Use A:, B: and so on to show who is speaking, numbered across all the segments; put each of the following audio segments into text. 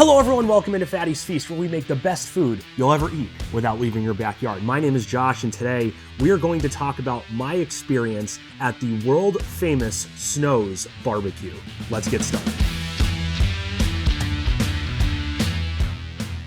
A: Hello everyone, welcome into Fatty's Feast, where we make the best food you'll ever eat without leaving your backyard. My name is Josh, and today we are going to talk about my experience at the world famous Snow's Barbecue. Let's get started.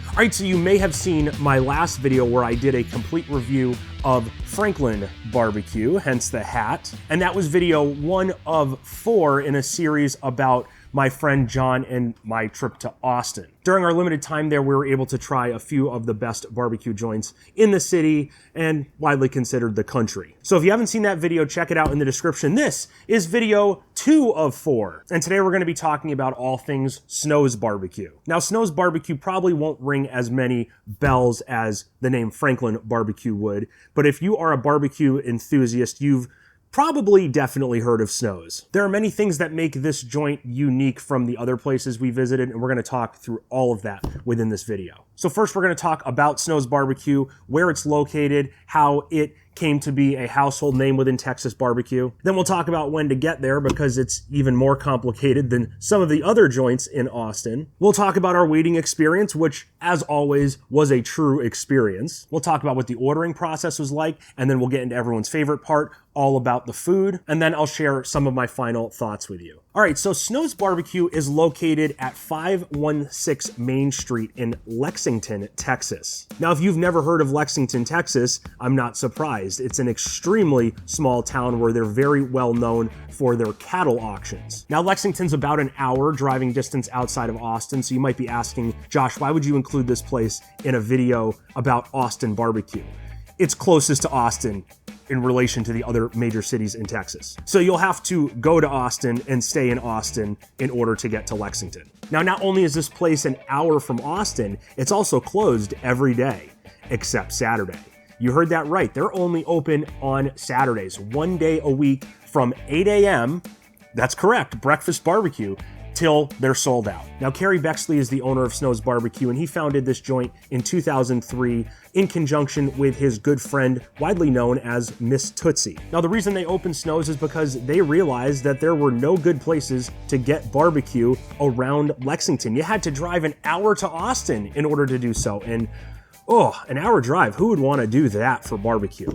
A: All right, so you may have seen my last video where I did a complete review of Franklin BBQ, hence the hat. And that was video 1 of 4 in a series about my friend John and my trip to Austin. During our limited time there, we were able to try a few of the best barbecue joints in the city and widely considered the country. So if you haven't seen that video, check it out in the description. This is video 2 of 4. And today we're gonna be talking about all things Snow's Barbecue. Now, Snow's Barbecue probably won't ring as many bells as the name Franklin BBQ would, but if you are a barbecue enthusiast, you've probably definitely heard of Snow's. There are many things that make this joint unique from the other places we visited, and we're gonna talk through all of that within this video. So first, we're gonna talk about Snow's Barbecue, where it's located, how it came to be a household name within Texas barbecue. Then we'll talk about when to get there, because it's even more complicated than some of the other joints in Austin. We'll talk about our waiting experience, which, as always, was a true experience. We'll talk about what the ordering process was like, and then we'll get into everyone's favorite part, all about the food, and then I'll share some of my final thoughts with you. All right, so Snow's Barbecue is located at 516 Main Street in Lexington, Texas. Now, if you've never heard of Lexington, Texas, I'm not surprised. It's an extremely small town where they're very well known for their cattle auctions. Now, Lexington's about an hour driving distance outside of Austin, so you might be asking, Josh, why would you include this place in a video about Austin barbecue? It's closest to Austin in relation to the other major cities in Texas. So you'll have to go to Austin and stay in Austin in order to get to Lexington. Now, not only is this place an hour from Austin, it's also closed every day, except Saturday. You heard that right. They're only open on Saturdays, 1 day a week from 8 a.m., that's correct, breakfast barbecue, till they're sold out. Now, Kerry Bexley is the owner of Snow's Barbecue, and he founded this joint in 2003 in conjunction with his good friend, widely known as Miss Tootsie. Now, the reason they opened Snow's is because they realized that there were no good places to get barbecue around Lexington. You had to drive an hour to Austin in order to do so, and an hour drive, who would want to do that for barbecue?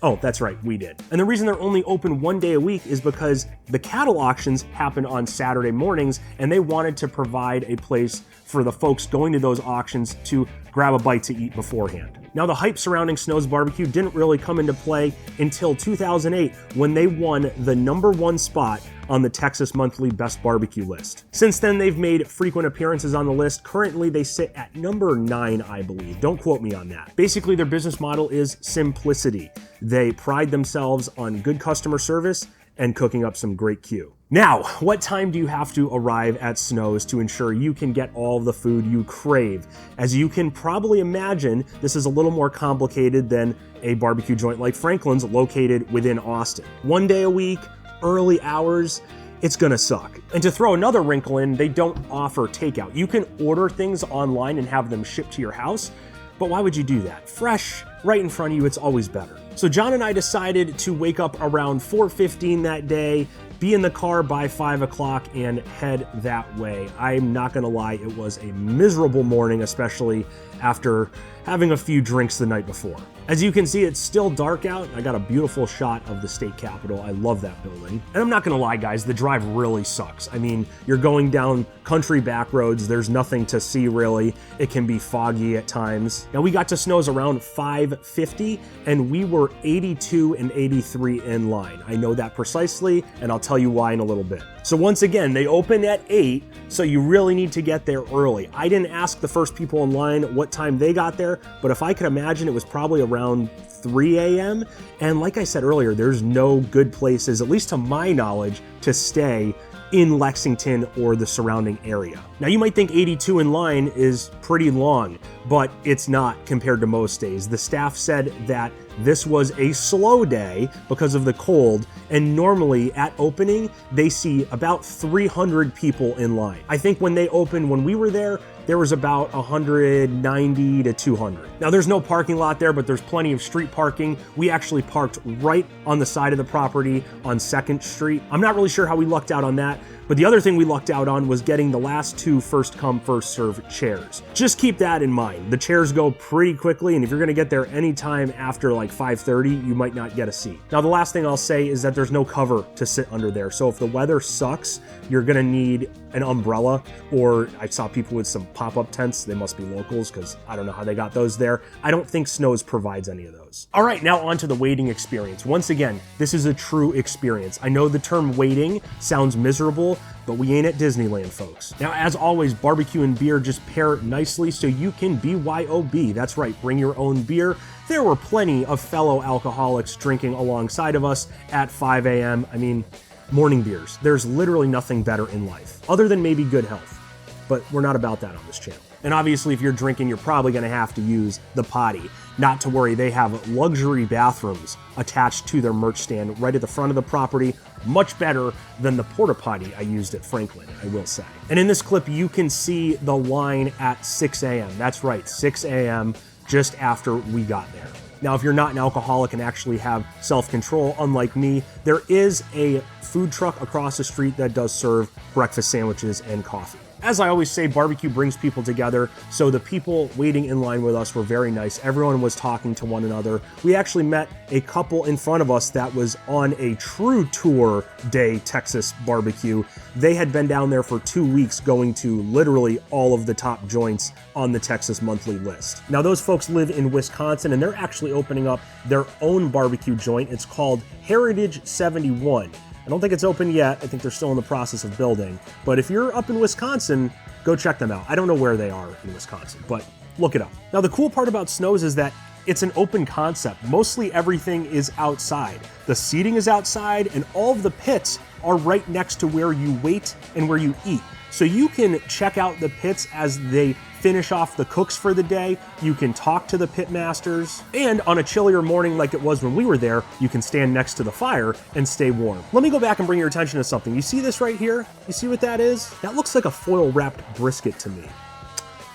A: Oh, that's right, we did. And the reason they're only open 1 day a week is because the cattle auctions happen on Saturday mornings, and they wanted to provide a place for the folks going to those auctions to grab a bite to eat beforehand. Now, the hype surrounding Snow's Barbecue didn't really come into play until 2008, when they won the #1 spot on the Texas Monthly Best Barbecue list. Since then, they've made frequent appearances on the list. Currently, they sit at number 9, I believe. Don't quote me on that. Basically, their business model is simplicity. They pride themselves on good customer service and cooking up some great Q. Now, what time do you have to arrive at Snow's to ensure you can get all the food you crave? As you can probably imagine, this is a little more complicated than a barbecue joint like Franklin's located within Austin. 1 day a week, early hours, it's gonna suck. And to throw another wrinkle in, they don't offer takeout. You can order things online and have them shipped to your house, but why would you do that? Fresh, right in front of you, it's always better. So John and I decided to wake up around 4:15 that day, be in the car by 5 o'clock, and head that way. I'm not gonna lie, it was a miserable morning, especially after having a few drinks the night before. As you can see, it's still dark out. I got a beautiful shot of the state capitol. I love that building. And I'm not gonna lie, guys, the drive really sucks. I mean, you're going down country back roads. There's nothing to see, really. It can be foggy at times. Now, we got to Snow's around 5:50, and we were 82 and 83 in line. I know that precisely, and I'll tell you why in a little bit. So once again, they open at 8, so you really need to get there early. I didn't ask the first people in line what time they got there, but if I could imagine, it was probably around 3 a.m. And like I said earlier, there's no good places, at least to my knowledge, to stay in Lexington or the surrounding area. Now, you might think 82 in line is pretty long, but it's not compared to most days. The staff said that This was a slow day because of the cold, and normally at opening, they see about 300 people in line. I think when they opened, when we were there was about 190 to 200. Now there's no parking lot there, but there's plenty of street parking. We actually parked right on the side of the property on 2nd Street. I'm not really sure how we lucked out on that, but the other thing we lucked out on was getting the last 2 first come, first serve chairs. Just keep that in mind. The chairs go pretty quickly, and if you're gonna get there anytime after like 5:30, you might not get a seat. Now the last thing I'll say is that there's no cover to sit under there. So if the weather sucks, you're gonna need an umbrella, or I saw people with some pop-up tents. They must be locals because I don't know how they got those there. I don't think Snows provides any of those. All right, now on to the waiting experience. Once again, this is a true experience. I know the term waiting sounds miserable, but we ain't at Disneyland, folks. Now, as always, barbecue and beer just pair nicely, so you can BYOB. That's right, bring your own beer. There were plenty of fellow alcoholics drinking alongside of us at 5 a.m. I mean, morning beers. There's literally nothing better in life, other than maybe good health. But we're not about that on this channel. And obviously, if you're drinking, you're probably gonna have to use the potty. Not to worry, they have luxury bathrooms attached to their merch stand right at the front of the property. Much better than the porta potty I used at Franklin, I will say. And in this clip, you can see the line at 6 a.m. That's right, 6 a.m. just after we got there. Now, if you're not an alcoholic and actually have self-control, unlike me, there is a food truck across the street that does serve breakfast sandwiches and coffee. As I always say, barbecue brings people together, so the people waiting in line with us were very nice. Everyone was talking to one another. We actually met a couple in front of us that was on a true tour day Texas barbecue. They had been down there for 2 weeks going to literally all of the top joints on the Texas monthly list. Now those folks live in Wisconsin, and they're actually opening up their own barbecue joint. It's called Heritage 71. I don't think it's open yet. I think they're still in the process of building. But if you're up in Wisconsin, go check them out. I don't know where they are in Wisconsin, but look it up. Now, the cool part about Snows is that it's an open concept. Mostly everything is outside. The seating is outside, and all of the pits are right next to where you wait and where you eat. So you can check out the pits as they finish off the cooks for the day. You can talk to the pit masters, and on a chillier morning like it was when we were there, you can stand next to the fire and stay warm. Let me go back and bring your attention to something. You see this right here? You see what that is? That looks like a foil wrapped brisket to me.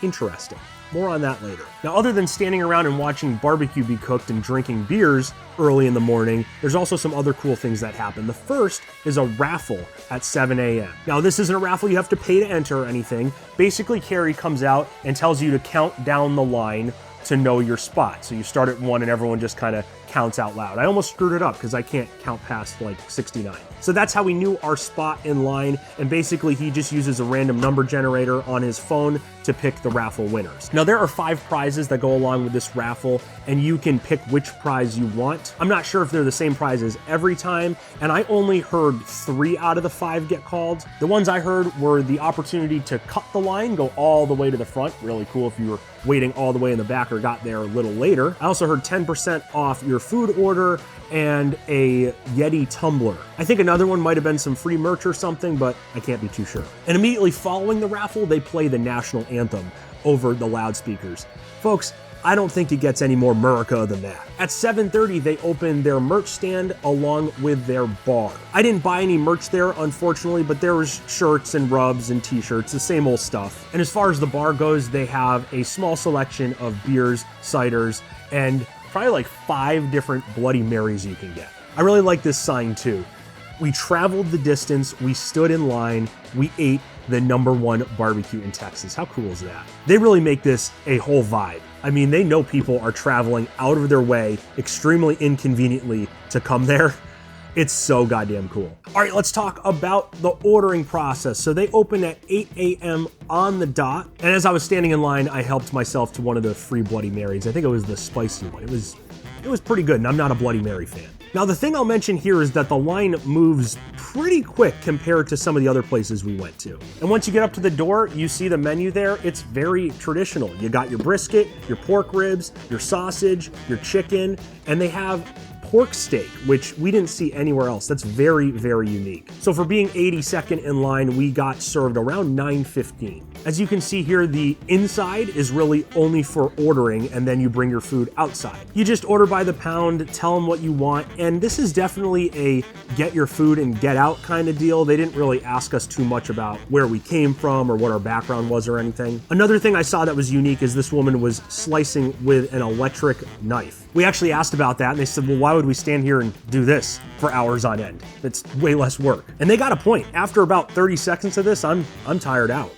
A: Interesting. More on that later. Now, other than standing around and watching barbecue be cooked and drinking beers early in the morning, there's also some other cool things that happen. The first is a raffle at 7 a.m. Now, this isn't a raffle you have to pay to enter or anything. Basically, Carrie comes out and tells you to count down the line to know your spot. So you start at 1 and everyone just kind of counts out loud. I almost screwed it up because I can't count past like 69. So that's how we knew our spot in line, and basically he just uses a random number generator on his phone to pick the raffle winners. Now there are 5 prizes that go along with this raffle, and you can pick which prize you want. I'm not sure if they're the same prizes every time, and I only heard 3 out of the 5 get called. The ones I heard were the opportunity to cut the line, go all the way to the front. Really cool if you were waiting all the way in the back or got there a little later. I also heard 10% off your food order and a Yeti tumbler. I think another one might have been some free merch or something, but I can't be too sure. And immediately following the raffle, they play the national anthem over the loudspeakers. Folks, I don't think it gets any more America than that. At 7:30, they opened their merch stand along with their bar. I didn't buy any merch there, unfortunately, but there was shirts and rubs and t-shirts, the same old stuff. And as far as the bar goes, they have a small selection of beers, ciders, and probably like 5 different Bloody Marys you can get. I really like this sign too. We traveled the distance, we stood in line, we ate the #1 barbecue in Texas. How cool is that? They really make this a whole vibe. I mean, they know people are traveling out of their way extremely inconveniently to come there. It's so goddamn cool. All right, let's talk about the ordering process. So they open at 8 a.m. on the dot. And as I was standing in line, I helped myself to one of the free Bloody Marys. I think it was the spicy one. It was pretty good, and I'm not a Bloody Mary fan. Now, the thing I'll mention here is that the line moves pretty quick compared to some of the other places we went to. And once you get up to the door, you see the menu there. It's very traditional. You got your brisket, your pork ribs, your sausage, your chicken, and they have pork steak, which we didn't see anywhere else. That's very, very unique. So for being 82nd in line, we got served around 9:15. As you can see here, the inside is really only for ordering, and then you bring your food outside. You just order by the pound, tell them what you want, and this is definitely a get your food and get out kind of deal. They didn't really ask us too much about where we came from or what our background was or anything. Another thing I saw that was unique is this woman was slicing with an electric knife. We actually asked about that, and they said, well, why would we stand here and do this for hours on end? It's way less work. And they got a point. After about 30 seconds of this, I'm tired out.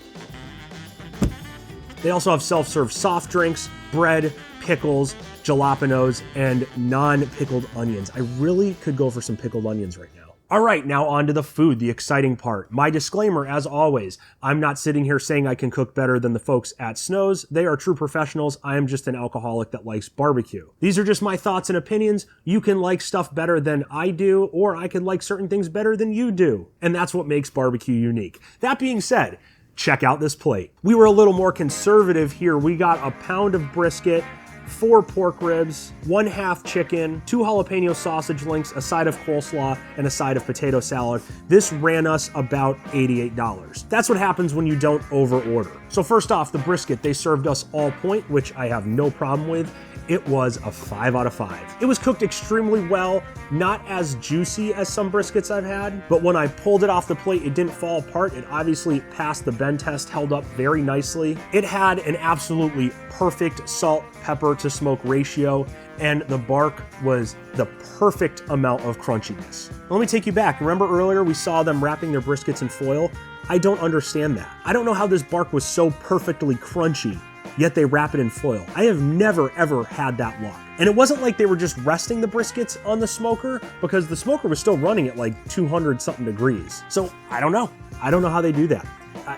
A: They also have self-serve soft drinks, bread, pickles, jalapenos, and non-pickled onions. I really could go for some pickled onions right now. All right, now on to the food, the exciting part. My disclaimer, as always, I'm not sitting here saying I can cook better than the folks at Snow's. They are true professionals. I am just an alcoholic that likes barbecue. These are just my thoughts and opinions. You can like stuff better than I do, or I can like certain things better than you do. And that's what makes barbecue unique. That being said, check out this plate. We were a little more conservative here. We got a pound of brisket, 4 pork ribs, 1/2 chicken, 2 jalapeno sausage links, a side of coleslaw, and a side of potato salad. This ran us about $88. That's what happens when you don't over order. So first off, the brisket, they served us all point, which I have no problem with. It was a 5 out of 5. It was cooked extremely well, not as juicy as some briskets I've had, but when I pulled it off the plate, it didn't fall apart. It obviously passed the bend test, held up very nicely. It had an absolutely perfect salt, pepper to smoke ratio, and the bark was the perfect amount of crunchiness. Let me take you back. Remember earlier we saw them wrapping their briskets in foil? I don't understand that. I don't know how this bark was so perfectly crunchy, yet they wrap it in foil. I have never, ever had that luck. And it wasn't like they were just resting the briskets on the smoker, because the smoker was still running at like 200 something degrees. So I don't know. I don't know how they do that.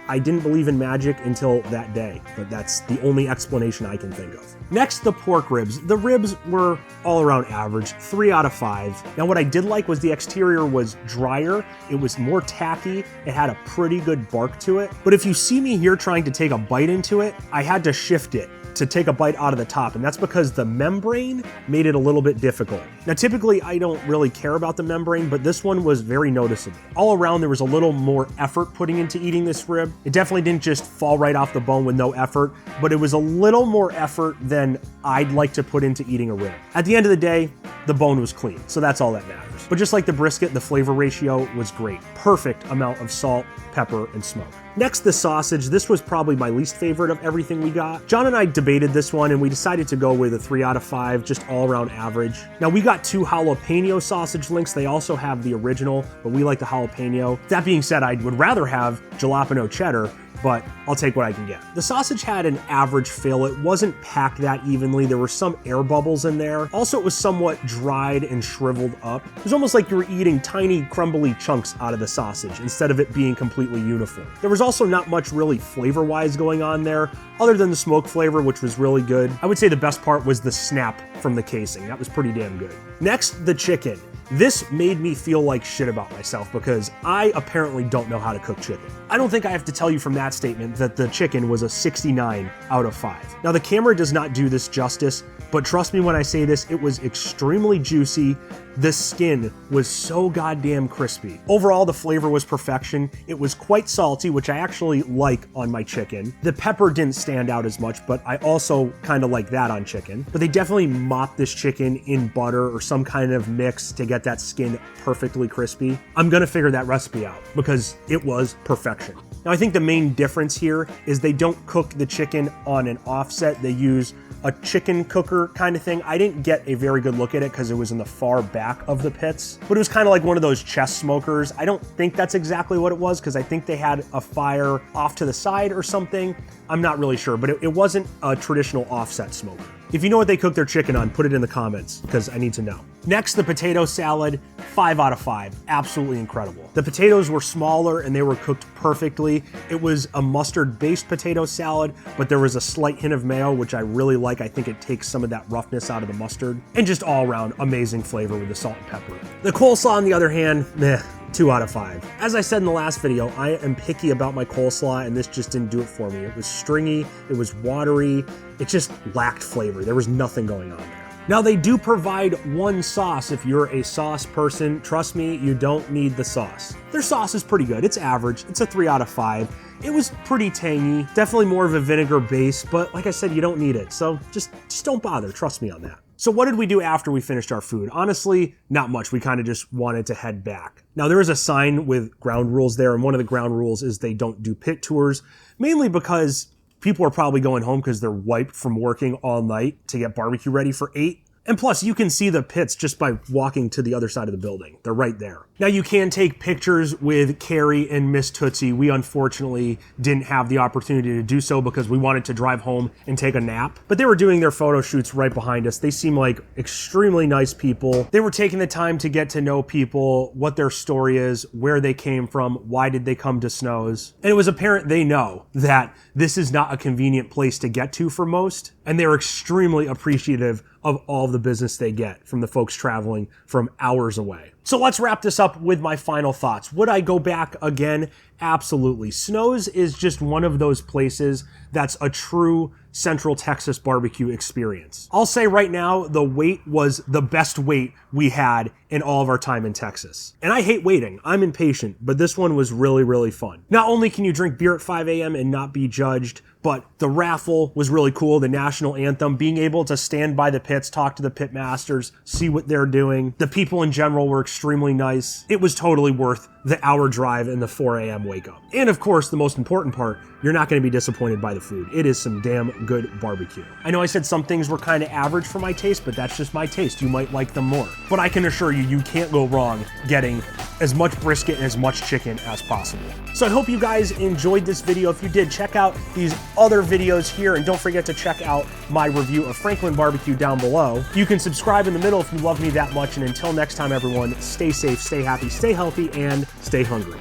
A: I didn't believe in magic until that day, but that's the only explanation I can think of. Next, the pork ribs. The ribs were all around average, 3 out of 5. Now, what I did like was the exterior was drier. It was more tacky. It had a pretty good bark to it. But if you see me here trying to take a bite into it, I had to shift it to take a bite out of the top, and that's because the membrane made it a little bit difficult. Now, typically I don't really care about the membrane, but this one was very noticeable. All around, there was a little more effort putting into eating this rib. It definitely didn't just fall right off the bone with no effort, but it was a little more effort than I'd like to put into eating a rib. At the end of the day, the bone was clean, so that's all that matters. But just like the brisket, the flavor ratio was great. Perfect amount of salt, pepper, and smoke. Next, the sausage. This was probably my least favorite of everything we got. John and I debated this one, and we decided to go with a 3 out of 5, just all around average. Now, we got 2 jalapeno sausage links. They also have the original, but we like the jalapeno. That being said, I would rather have jalapeno cheddar, but I'll take what I can get. The sausage had an average fill. It wasn't packed that evenly. There were some air bubbles in there. Also, it was somewhat dried and shriveled up. It was almost like you were eating tiny, crumbly chunks out of the sausage instead of it being completely uniform. There was also not much really flavor-wise going on there, other than the smoke flavor, which was really good. I would say the best part was the snap from the casing. That was pretty damn good. Next, the chicken. This made me feel like shit about myself because I apparently don't know how to cook chicken. I don't think I have to tell you from that statement that the chicken was a 69 out of 5. Now, the camera does not do this justice, but trust me when I say this, it was extremely juicy. The skin was so goddamn crispy. Overall, the flavor was perfection. It was quite salty, which I actually like on my chicken. The pepper didn't stand out as much, but I also kind of like that on chicken. But they definitely mopped this chicken in butter or some kind of mix to get that skin perfectly crispy. I'm gonna figure that recipe out because it was perfection. Now, I think the main difference here is they don't cook the chicken on an offset. They use a chicken cooker kind of thing. I didn't get a very good look at it because it was in the far back of the pits, but it was kind of like one of those chest smokers. I don't think that's exactly what it was because I think they had a fire off to the side or something. I'm not really sure, but it wasn't a traditional offset smoker. If you know what they cook their chicken on, put it in the comments because I need to know. Next, the potato salad, 5 out of 5. Absolutely incredible. The potatoes were smaller and they were cooked perfectly. It was a mustard-based potato salad, but there was a slight hint of mayo, which I really like. I think it takes some of that roughness out of the mustard. And just all around, amazing flavor with the salt and pepper. The coleslaw, on the other hand, meh. 2 out of 5. As I said in the last video, I am picky about my coleslaw and this just didn't do it for me. It was stringy, it was watery, it just lacked flavor. There was nothing going on there. Now, they do provide one sauce if you're a sauce person. Trust me, you don't need the sauce. Their sauce is pretty good. It's average. It's a 3 out of 5. It was pretty tangy, definitely more of a vinegar base, but like I said, you don't need it. So just don't bother. Trust me on that. So what did we do after we finished our food? Honestly, not much. We kind of just wanted to head back. Now, there is a sign with ground rules there, and one of the ground rules is they don't do pit tours, mainly because people are probably going home because they're wiped from working all night to get barbecue ready for 8. And plus, you can see the pits just by walking to the other side of the building. They're right there. Now, you can take pictures with Carrie and Miss Tootsie. We unfortunately didn't have the opportunity to do so because we wanted to drive home and take a nap. But they were doing their photo shoots right behind us. They seem like extremely nice people. They were taking the time to get to know people, what their story is, where they came from, why did they come to Snows. And it was apparent they know that this is not a convenient place to get to for most. And they're extremely appreciative of all the business they get from the folks traveling from hours away. So let's wrap this up with my final thoughts. Would I go back again? Absolutely. Snows is just one of those places that's a true Central Texas barbecue experience. I'll say right now, the wait was the best wait we had in all of our time in Texas. And I hate waiting. I'm impatient, but this one was really, really fun. Not only can you drink beer at 5 a.m. and not be judged, but the raffle was really cool, the national anthem, being able to stand by the pits, talk to the pit masters, see what they're doing. The people in general were extremely nice. It was totally worth the hour drive and the 4 a.m. wake up. And of course, the most important part, you're not gonna be disappointed by the food. It is some damn good barbecue. I know I said some things were kind of average for my taste, but that's just my taste. You might like them more. But I can assure you, you can't go wrong getting as much brisket and as much chicken as possible. So I hope you guys enjoyed this video. If you did, check out these other videos here, and don't forget to check out my review of Franklin BBQ down below. You can subscribe in the middle if you love me that much, and until next time, everyone, stay safe, stay happy, stay healthy, and stay hungry.